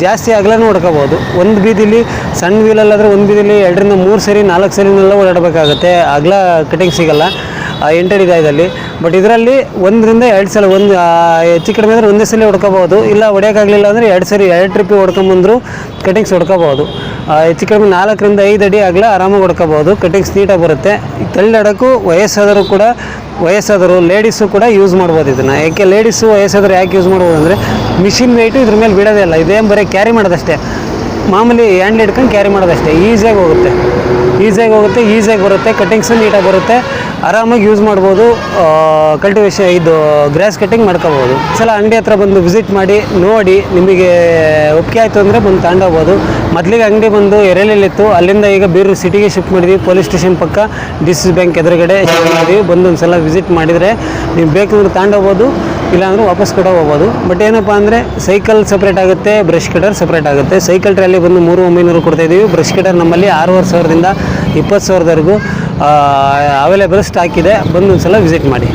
ಜಾಸ್ತಿ ಅಗಲನೂ ಹೊಡ್ಕೋಬೋದು. ಒಂದು ಬೀದಿಲಿ ಸಣ್ಣ ವೀಲಲ್ಲಾದರೆ ಒಂದು ಬೀದಿಲಿ 2ರಿಂದ 3 ಸರಿ 4 ಸರಿನೆಲ್ಲ ಓಡಾಡಬೇಕಾಗುತ್ತೆ, ಅಗಲ ಕಟಿಂಗ್ ಸಿಗೋಲ್ಲ 8 ಅಡಿ ದಾಯದಲ್ಲಿ. ಬಟ್ ಇದರಲ್ಲಿ 1ರಿಂದ 2 ಸಲ, ಒಂದು ಹೆಚ್ಚು ಕಡಿಮೆ ಅಂದರೆ ಒಂದೇ ಸಲ ಹೊಡ್ಕೋಬೋದು, ಇಲ್ಲ ಹೊಡೆಯೋಕ್ಕಾಗಲಿಲ್ಲ ಅಂದರೆ 2 ಸರಿ 2 ಟ್ರಿಪ್ಪಿ ಹೊಡ್ಕೊಂಬಂದ್ರು ಕಟಿಂಗ್ಸ್ ಹೊಡ್ಕೋಬೋದು. ಹೆಚ್ಚು ಕಡಿಮೆ 4ರಿಂದ 5 ಅಡಿ ಅಗಲ ಆರಾಮಾಗಿ ಹೊಡ್ಕೋಬೋದು, ಕಟಿಂಗ್ಸ್ ನೀಟಾಗಿ ಬರುತ್ತೆ. ತಳ್ಳಾಡೋಕ್ಕೂ ವಯಸ್ಸಾದರು ಲೇಡೀಸು ಕೂಡ ಯೂಸ್ ಮಾಡ್ಬೋದು ಇದನ್ನು. ಯಾಕೆ ಲೇಡೀಸು ವಯಸ್ಸಾದರು ಯಾಕೆ ಯೂಸ್ ಮಾಡ್ಬೋದು ಅಂದರೆ ಮಿಷಿನ್ ವೆಯ್ಟು ಇದ್ರ ಮೇಲೆ ಬಿಡೋದೇ ಇಲ್ಲ, ಇದೇನು ಬರೀ ಕ್ಯಾರಿ ಮಾಡೋದಷ್ಟೇ, ಮಾಮೂಲಿ ಹ್ಯಾಂಡ್ಲ್ ಹಿಡ್ಕೊಂಡು ಕ್ಯಾರಿ ಮಾಡೋದಷ್ಟೇ. ಈಸಿಯಾಗಿ ಹೋಗುತ್ತೆ, ಈಸಿಯಾಗಿ ಬರುತ್ತೆ, ಕಟಿಂಗ್ಸು ನೀಟಾಗಿ ಬರುತ್ತೆ, ಆರಾಮಾಗಿ ಯೂಸ್ ಮಾಡ್ಬೋದು. ಕಲ್ಟಿವೇಷನ್ ಇದು ಗ್ರಾಸ್ ಕಟಿಂಗ್ ಮಾಡ್ಕೋಬೋದು. ಸಲ ಅಂಗಡಿ ಹತ್ರ ಬಂದು ವಿಸಿಟ್ ಮಾಡಿ ನೋಡಿ, ನಿಮಗೆ ಒಪ್ಪಿಗೆ ಆಯಿತು ಅಂದರೆ ಬಂದು ತಗೊಂಡೋಗ್ಬೋದು. ಮೊದಲಿಗೆ ಅಂಗಡಿ ಬಂದು ಎರೆಲಿತ್ತು, ಅಲ್ಲಿಂದ ಈಗ ಬೀರೂರು ಸಿಟಿಗೆ ಶಿಫ್ಟ್ ಮಾಡಿದ್ವಿ. ಪೊಲೀಸ್ ಸ್ಟೇಷನ್ ಪಕ್ಕ DCC ಬ್ಯಾಂಕ್ ಎದುರುಗಡೆ ಶಿಫ್ಟ್ ಮಾಡಿದ್ವಿ. ಬಂದು ಒಂದು ಸಲ ವಿಸಿಟ್ ಮಾಡಿದರೆ ನೀವು ಬೇಕಂದ್ರೆ ತಗೊಂಡೋಗ್ಬೋದು, ಇಲ್ಲಾಂದರೆ ವಾಪಸ್ ಕೂಡ ಹೋಗ್ಬೋದು. ಬಟ್ ಏನಪ್ಪ ಅಂದರೆ ಸೈಕಲ್ ಸಪ್ರೇಟ್ ಆಗುತ್ತೆ, ಬ್ರಷ್ ಕಟರ್ ಸಪ್ರೇಟ್ ಆಗುತ್ತೆ. ಸೈಕಲ್ ಟ್ರಾಲಿ ಬಂದು 3,900 ಕೊಡ್ತಾಯಿದ್ದೀವಿ. ಬ್ರಷ್ ಕಟರ್ ನಮ್ಮಲ್ಲಿ 6,500ದಿಂದ 20,000ವರೆಗೂ ಅವೈಲೇಬಲ್ ಸ್ಟಾಕ್ ಇದೆ. ಬಂದು ಒಂದು ಸಲ ವಿಸಿಟ್ ಮಾಡಿ.